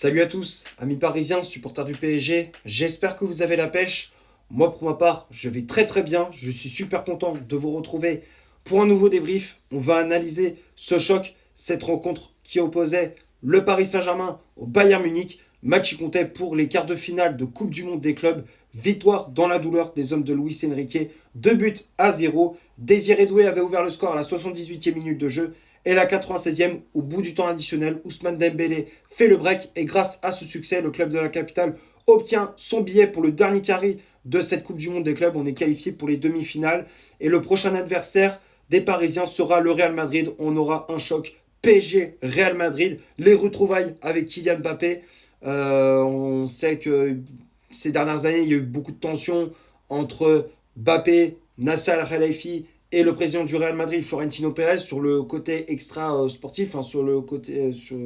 Salut à tous, amis parisiens, supporters du PSG, j'espère que vous avez la pêche. Moi pour ma part, je vais très très bien, je suis super content de vous retrouver pour un nouveau débrief. On va analyser ce choc, cette rencontre qui opposait le Paris Saint-Germain au Bayern Munich. Match qui comptait pour les quarts de finale de Coupe du Monde des clubs. Victoire dans la douleur des hommes de Luis Enrique, 2 buts à 0. Désiré Doué avait ouvert le score à la 78e minute de jeu. Et la 96e, au bout du temps additionnel, Ousmane Dembélé fait le break et grâce à ce succès, le club de la capitale obtient son billet pour le dernier carré de cette Coupe du Monde des clubs. On est qualifié pour les demi-finales et le prochain adversaire des Parisiens sera le Real Madrid. On aura un choc PSG-Real Madrid, les retrouvailles avec Kylian Mbappé. On sait que ces dernières années, il y a eu beaucoup de tensions entre Mbappé, Nasser Al-Khelaifi et le président du Real Madrid, Florentino Pérez, sur le côté extra sportif, hein, sur le côté, sur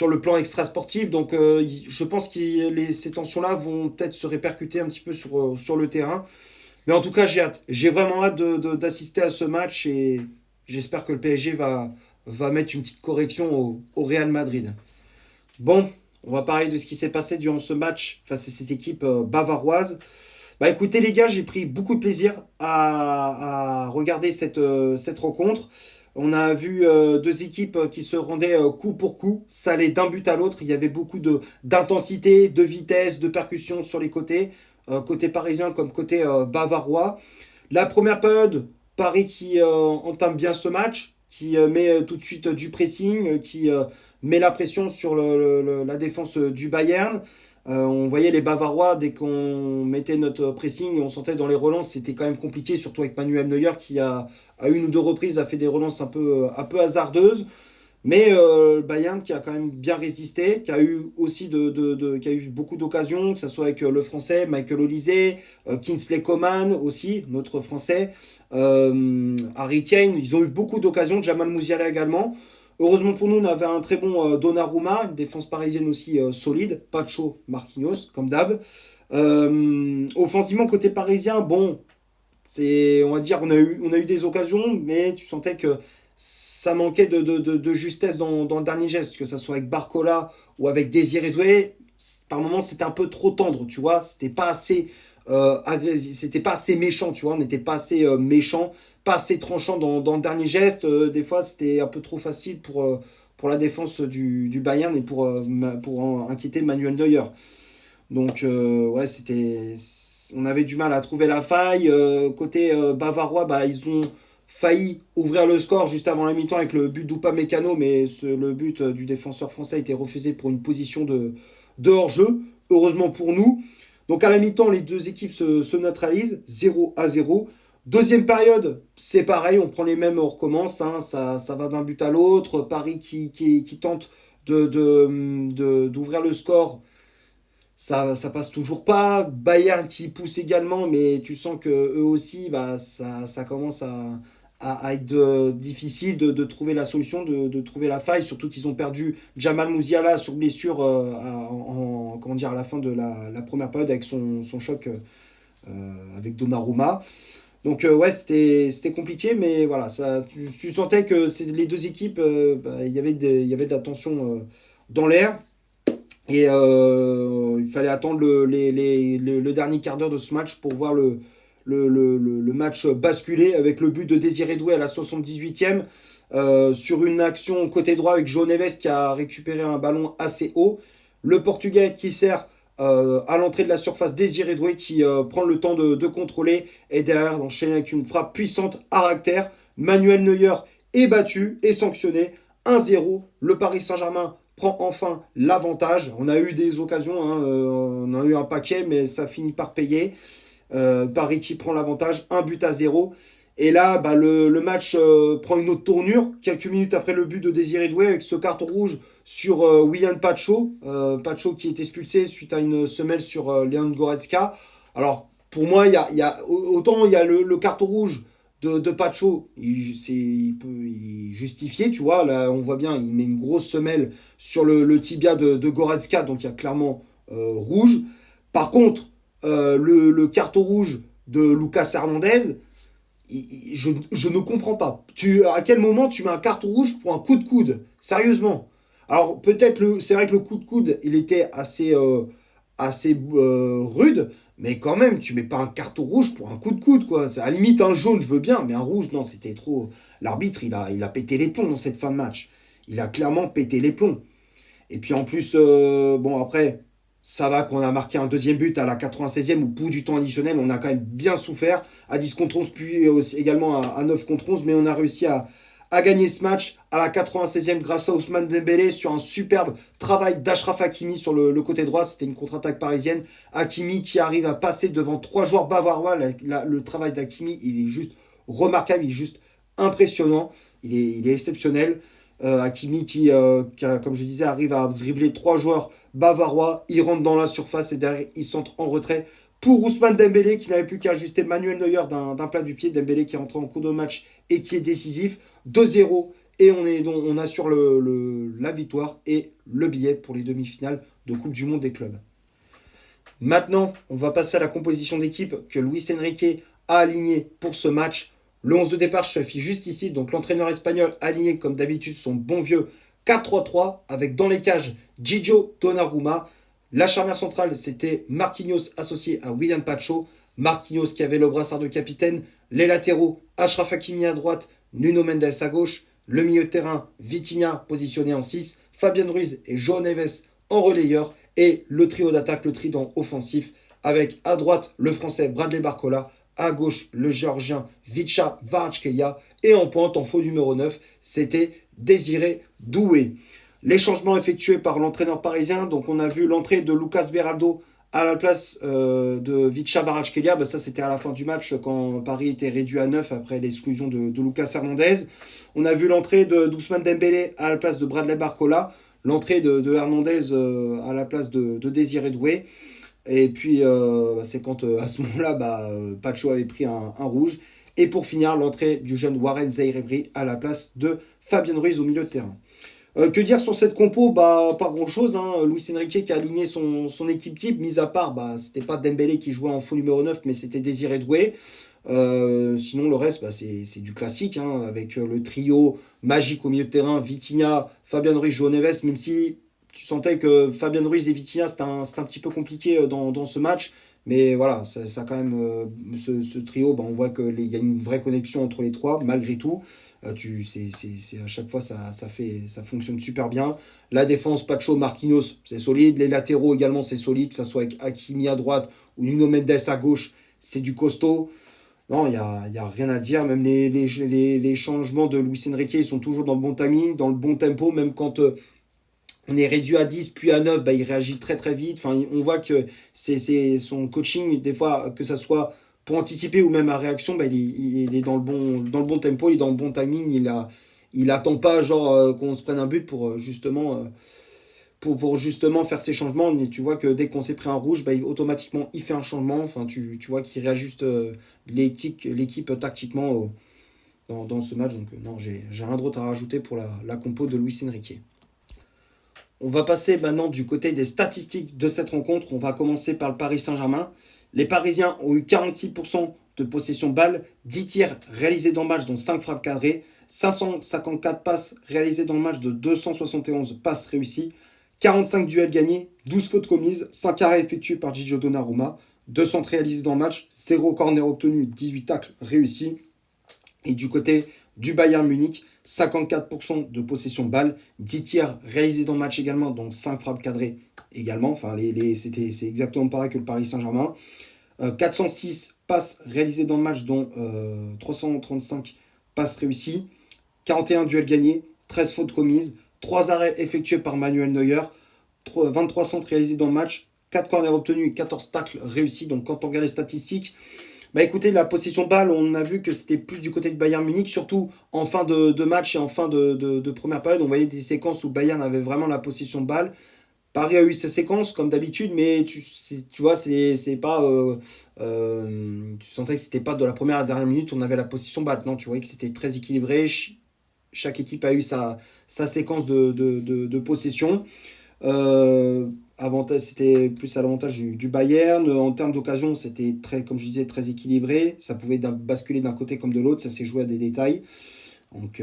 le plan extra sportif. Donc je pense que ces tensions-là vont peut-être se répercuter un petit peu sur le terrain. Mais en tout cas, j'ai hâte. J'ai vraiment hâte d'assister à ce match et j'espère que le PSG va mettre une petite correction au Real Madrid. Bon, on va parler de ce qui s'est passé durant ce match face à cette équipe bavaroise. Bah écoutez les gars, j'ai pris beaucoup de plaisir à regarder cette rencontre. On a vu deux équipes qui se rendaient coup pour coup. Ça allait d'un but à l'autre. Il y avait beaucoup d'intensité, de vitesse, de percussion sur les côtés. Côté parisien comme côté bavarois. La première période, Paris qui entame bien ce match, qui met tout de suite du pressing, qui met la pression sur la défense du Bayern. On voyait les Bavarois, dès qu'on mettait notre pressing et on sentait dans les relances, c'était quand même compliqué, surtout avec Manuel Neuer qui à une ou deux reprises a fait des relances un peu hasardeuses. Mais le Bayern qui a quand même bien résisté, qui a eu aussi qui a eu beaucoup d'occasions, que ce soit avec le français Michael Olise, Kingsley Coman aussi, notre français, Harry Kane, ils ont eu beaucoup d'occasions, Jamal Musiala également. Heureusement pour nous, on avait un très bon Donnarumma, une défense parisienne aussi solide, Pacho, Marquinhos, comme d'hab. Offensivement, côté parisien, bon, on va dire, on a eu des occasions, mais tu sentais que ça manquait de justesse dans le dernier geste, que ce soit avec Barcola ou avec Désiré Doué. Par moments, c'était un peu trop tendre, tu vois. C'était pas assez méchant, tu vois. On n'était pas assez méchant, pas assez tranchant dans le dernier geste. Des fois, c'était un peu trop facile pour la défense du Bayern et pour inquiéter Manuel Neuer. Donc, ouais, on avait du mal à trouver la faille. Côté bavarois, bah, ils ont failli ouvrir le score juste avant la mi-temps avec le but d'Upamecano, mais le but du défenseur français a été refusé pour une position de hors-jeu. Heureusement pour nous. Donc, à la mi-temps, les deux équipes se neutralisent, 0-0. Deuxième période, c'est pareil, on prend les mêmes, on recommence, hein, ça va d'un but à l'autre. Paris qui tente d'ouvrir le score, ça passe toujours pas. Bayern qui pousse également, mais tu sens que eux aussi, bah, ça commence à être difficile de trouver la solution, de trouver la faille, surtout qu'ils ont perdu Jamal Musiala sur blessure comment dire, à la fin de la première période avec son choc avec Donnarumma. Donc ouais, c'était compliqué, mais voilà, tu sentais que les deux équipes, bah, il y avait de la tension dans l'air. Et il fallait attendre le dernier quart d'heure de ce match pour voir le match basculer avec le but de Désiré Doué à la 78e sur une action côté droit avec João Neves qui a récupéré un ballon assez haut. Le Portugais qui sert à l'entrée de la surface, Désiré Doué qui prend le temps de contrôler et derrière d'enchaîner avec une frappe puissante à caractère. Manuel Neuer est battu et sanctionné 1-0. Le Paris Saint-Germain prend enfin l'avantage. On a eu des occasions, hein, on a eu un paquet, mais ça finit par payer. Paris qui prend l'avantage, 1 but à 0. Et là, bah, le match prend une autre tournure, quelques minutes après le but de Désiré Doué, avec ce carton rouge sur William Pacho. Pacho qui est expulsé suite à une semelle sur Leon Goretzka. Alors, pour moi, autant il y a le carton rouge de Pacho, il est justifié, tu vois. Là, on voit bien, il met une grosse semelle sur le tibia de Goretzka, donc il y a clairement rouge. Par contre, le carton rouge de Lucas Hernandez, je ne comprends pas. À quel moment tu mets un carton rouge pour un coup de coude? Sérieusement. Alors peut-être, c'est vrai que le coup de coude, il était assez rude, mais quand même, tu mets pas un carton rouge pour un coup de coude, quoi. À la limite, un jaune, je veux bien, mais un rouge, non, c'était trop. L'arbitre, il a pété les plombs dans cette fin de match. Il a clairement pété les plombs. Et puis en plus, bon, après, ça va qu'on a marqué un deuxième but à la 96e, au bout du temps additionnel, on a quand même bien souffert, à 10 contre 11, puis aussi, également à 9 contre 11, mais on a réussi à gagner ce match à la 96e grâce à Ousmane Dembélé sur un superbe travail d'Achraf Hakimi sur le côté droit. C'était une contre-attaque parisienne. Hakimi qui arrive à passer devant trois joueurs bavarois. Le travail d'Hakimi, il est juste remarquable, il est juste impressionnant, il est exceptionnel. Hakimi comme je disais, arrive à dribbler trois joueurs bavarois. Il rentre dans la surface et derrière, il centre en retrait pour Ousmane Dembélé qui n'avait plus qu'à ajuster Manuel Neuer d'un plat du pied. Dembélé qui est rentré en cours de match et qui est décisif. 2-0 et on assure la victoire et le billet pour les demi-finales de Coupe du Monde des clubs. Maintenant, on va passer à la composition d'équipe que Luis Enrique a alignée pour ce match. Le 11 de départ se affiche juste ici. Donc l'entraîneur espagnol a aligné comme d'habitude son bon vieux 4-3-3 avec dans les cages Gigio Donnarumma. La charnière centrale, c'était Marquinhos associé à William Pacho. Marquinhos qui avait le brassard de capitaine. Les latéraux, Achraf Hakimi à droite, Nuno Mendes à gauche. Le milieu de terrain, Vitinha positionné en 6. Fabien Ruiz et João Neves en relayeur. Et le trio d'attaque, le trident offensif, avec à droite le français Bradley Barcola, à gauche le géorgien Vicha Kvaratskhelia, et en pointe, en faux numéro 9, c'était Désiré Doué. Les changements effectués par l'entraîneur parisien, donc on a vu l'entrée de Lucas Beraldo à la place de Vicha Kvaratskhelia, ça c'était à la fin du match quand Paris était réduit à 9 après l'exclusion de Lucas Hernandez. On a vu l'entrée d'Ousmane Dembélé à la place de Bradley Barcola, l'entrée de Hernandez à la place de Désiré Doué. Et puis, c'est quand à ce moment-là, Pacho avait pris un rouge. Et pour finir, l'entrée du jeune Warren Zaïre-Emery à la place de Fabien Ruiz au milieu de terrain. Que dire sur cette compo? Pas grand-chose. Luis Enrique qui a aligné son équipe type, mis à part, c'était pas Dembélé qui jouait en faux numéro 9, mais c'était Désiré Doué. Sinon, le reste, c'est du classique, avec le trio magique au milieu de terrain, Vitinha, Fabien Ruiz, João Neves, même si tu sentais que Fabien Ruiz et Vitinha, c'était un petit peu compliqué dans ce match. Mais voilà, ça quand même, ce trio, on voit qu'il y a une vraie connexion entre les trois, malgré tout. À chaque fois, ça fonctionne super bien. La défense, Pacho, Marquinhos, c'est solide. Les latéraux également, c'est solide, que ce soit avec Hakimi à droite ou Nuno Mendes à gauche, c'est du costaud. Non, il y a rien à dire. Même les changements de Luis Enrique, ils sont toujours dans le bon timing, dans le bon tempo. Même quand on est réduit à 10 puis à 9, il réagit très très vite. Enfin, on voit que c'est son coaching, des fois, que ça soit pour anticiper ou même à réaction, il est dans le bon tempo, il est dans le bon timing. Il attend pas genre qu'on se prenne un but pour justement faire ces changements. Mais tu vois que dès qu'on s'est pris un rouge, automatiquement il fait un changement. Enfin, tu vois qu'il réajuste l'équipe tactiquement dans ce match. Donc non, j'ai rien d'autre à rajouter pour la compo de Luis Enrique. On va passer maintenant du côté des statistiques de cette rencontre. On va commencer par le Paris Saint-Germain. Les Parisiens ont eu 46% de possession balle, 10 tirs réalisés dans le match, dont 5 frappes cadrées, 554 passes réalisées dans le match, de 271 passes réussies, 45 duels gagnés, 12 fautes commises, 5 arrêts effectués par Gigio Donnarumma, 2 centres réalisés dans le match, 0 corner obtenu, 18 tacles réussis. Et du côté du Bayern Munich, 54% de possession balle, 10 tirs réalisés dans le match également, donc 5 frappes cadrées également. Enfin, c'est exactement pareil que le Paris Saint-Germain. 406 passes réalisées dans le match, dont 335 passes réussies. 41 duels gagnés, 13 fautes commises, 3 arrêts effectués par Manuel Neuer, 23 centres réalisés dans le match, 4 corners obtenus et 14 tacles réussis. Donc quand on regarde les statistiques, écoutez, la possession de balle, on a vu que c'était plus du côté de Bayern Munich, surtout en fin de match et en fin de première période. On voyait des séquences où Bayern avait vraiment la possession de balle. Paris a eu ses séquences comme d'habitude, mais tu vois, c'est pas. Tu sentais que c'était pas de la première à la dernière minute, on avait la possession de balle. Non, tu voyais que c'était très équilibré. Chaque équipe a eu sa séquence de possession. C'était plus à l'avantage du Bayern. En termes d'occasion, c'était très, comme je disais, très équilibré. Ça pouvait basculer d'un côté comme de l'autre. Ça s'est joué à des détails. Donc,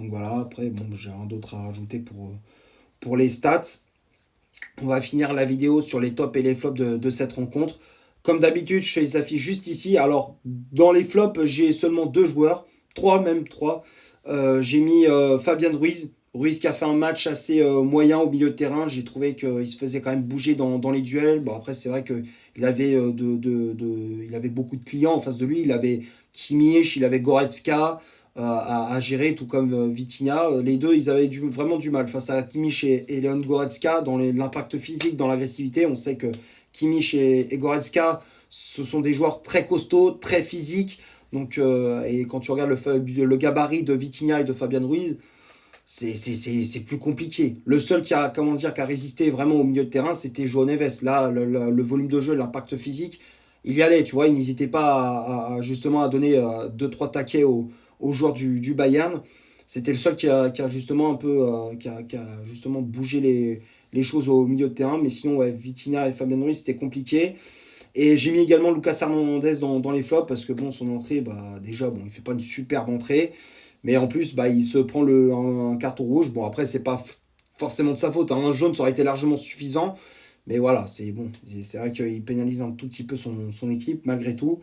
voilà, après, bon, j'ai rien d'autre à rajouter pour les stats. On va finir la vidéo sur les tops et les flops de cette rencontre. Comme d'habitude, je fais les affiches juste ici. Alors, dans les flops, j'ai seulement 2 joueurs, trois. J'ai mis Fabien Ruiz. Ruiz qui a fait un match assez moyen au milieu de terrain. J'ai trouvé qu'il se faisait quand même bouger dans les duels. Bon, après, c'est vrai qu'il avait, il avait beaucoup de clients en face de lui. Il avait Kimmich, il avait Goretzka à gérer, tout comme Vitinha. Les deux, ils avaient vraiment du mal face à Kimmich et Leon Goretzka dans l'impact physique, dans l'agressivité. On sait que Kimmich et Goretzka, ce sont des joueurs très costauds, très physiques. Donc, et quand tu regardes le gabarit de Vitinha et de Fabien Ruiz, c'est plus compliqué. Le seul qui a, qui a résisté vraiment au milieu de terrain, c'était João Neves. Là, le volume de jeu, l'impact physique, il y allait, tu vois, il n'hésitait pas justement à donner 2-3 taquets aux joueurs du Bayern. C'était le seul qui a justement un peu qui a justement bougé les choses au milieu de terrain. Mais sinon, ouais, Vitinha et Fabien Ruiz, c'était compliqué. Et j'ai mis également Lucas Hernandez dans les flops parce que bon, son entrée, déjà, bon, il fait pas une superbe entrée. Mais en plus, il se prend un carton rouge. Bon, après, c'est pas forcément de sa faute, hein. Un jaune, ça aurait été largement suffisant. Mais voilà, c'est bon. C'est vrai qu'il pénalise un tout petit peu son équipe, malgré tout.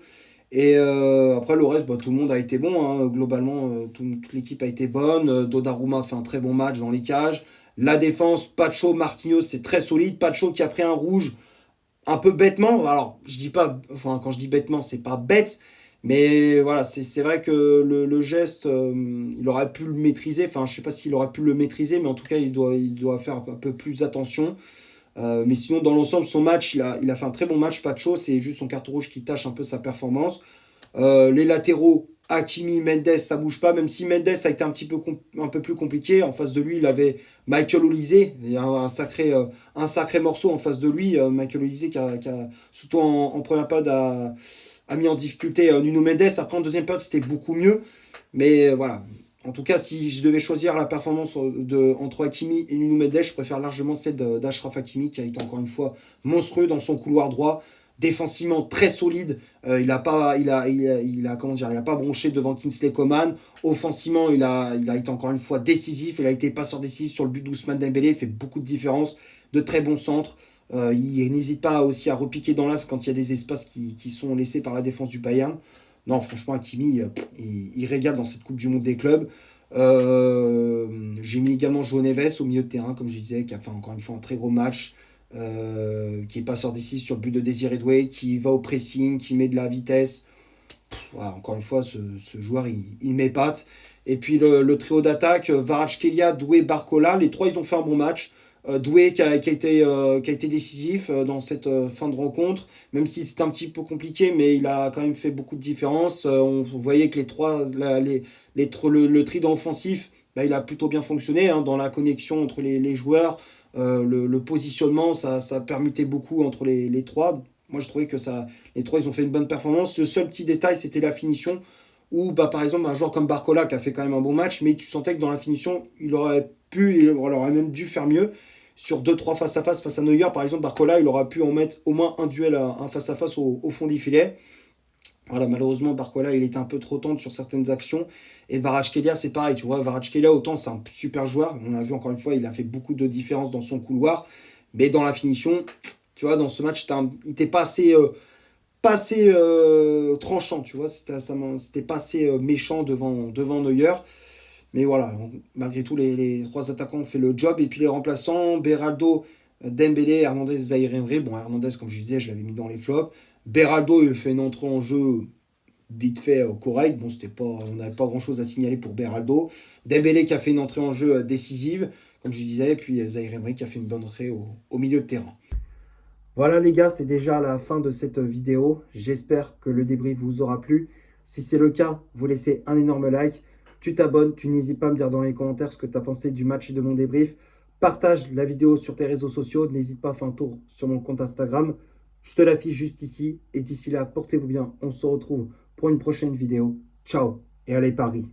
Et après, le reste, tout le monde a été bon, hein. Globalement, toute l'équipe a été bonne. Donnarumma a fait un très bon match dans les cages. La défense, Pacho, Marquinhos, c'est très solide. Pacho qui a pris un rouge un peu bêtement. Alors, je dis pas, enfin, quand je dis bêtement, c'est pas bête, mais voilà, c'est vrai que le geste, il aurait pu le maîtriser. Enfin, je sais pas s'il aurait pu le maîtriser, mais en tout cas, il doit faire un peu plus attention. Mais sinon, dans l'ensemble, son match, il a fait un très bon match, Pacho. C'est juste son carton rouge qui tâche un peu sa performance. Les latéraux, Hakimi, Mendes, ça bouge pas, même si Mendes a été un peu plus compliqué. En face de lui, il avait Michael Olise, il y a un sacré morceau en face de lui. Michael Olise qui a surtout en première période, a mis en difficulté Nuno Mendes. Après, en deuxième période, c'était beaucoup mieux. Mais voilà. En tout cas, si je devais choisir la performance entre Hakimi et Nuno Mendes, je préfère largement celle d'Achraf Hakimi, qui a été encore une fois monstrueux dans son couloir droit, défensivement très solide. Il a pas bronché devant Kingsley Coman. Offensivement, il a été encore une fois décisif. Il a été passeur décisif sur le but d'Ousmane Dembélé. Il fait beaucoup de différence, de très bons centres. Il n'hésite pas aussi à repiquer dans l'axe quand il y a des espaces qui sont laissés par la défense du Bayern. Non, franchement, Hakimi, il régale dans cette Coupe du Monde des clubs. J'ai mis également João Neves au milieu de terrain, comme je disais, qui a fait encore une fois un très gros match, qui est passeur décisif sur le but de Désiré Doué, qui va au pressing, qui met de la vitesse. Voilà, encore une fois, ce joueur, il m'épate. Et puis le trio d'attaque, Kvaratskhelia, Doué, Barcola, les trois, ils ont fait un bon match. Doué qui a été décisif dans cette fin de rencontre, même si c'était un petit peu compliqué, mais il a quand même fait beaucoup de différence. On voyait que les trois, le trident offensif, il a plutôt bien fonctionné, hein, dans la connexion entre les joueurs. Le positionnement, ça permutait beaucoup entre les trois. Moi, je trouvais que les trois, ils ont fait une bonne performance. Le seul petit détail, c'était la finition, où par exemple, un joueur comme Barcola qui a fait quand même un bon match, mais tu sentais que dans la finition, il aurait même dû faire mieux. Sur 2-3 face à Neuer, par exemple, Barcola, il aura pu en mettre au moins un duel, un face-à-face au fond des filets. Voilà, malheureusement, Barcola, il était un peu trop tendre sur certaines actions. Et Kvaratskhelia, c'est pareil, tu vois. Kvaratskhelia, autant c'est un super joueur. On a vu encore une fois, il a fait beaucoup de différence dans son couloir. Mais dans la finition, tu vois, dans ce match, il n'était pas assez tranchant, tu vois. C'était pas assez méchant devant Neuer. Mais voilà, malgré tout, les trois attaquants ont fait le job. Et puis les remplaçants, Beraldo, Dembélé, Hernandez, Zaïre Emery. Bon, Hernandez, comme je disais, je l'avais mis dans les flops. Beraldo, il fait une entrée en jeu vite fait correcte. Bon, on n'avait pas grand-chose à signaler pour Beraldo. Dembélé qui a fait une entrée en jeu décisive, comme je disais. Et puis Zaïre Emery qui a fait une bonne entrée au milieu de terrain. Voilà les gars, c'est déjà la fin de cette vidéo. J'espère que le débrief vous aura plu. Si c'est le cas, vous laissez un énorme like. Tu t'abonnes, tu n'hésites pas à me dire dans les commentaires ce que tu as pensé du match et de mon débrief. Partage la vidéo sur tes réseaux sociaux. N'hésite pas à faire un tour sur mon compte Instagram. Je te l'affiche juste ici. Et d'ici là, portez-vous bien. On se retrouve pour une prochaine vidéo. Ciao et allez Paris.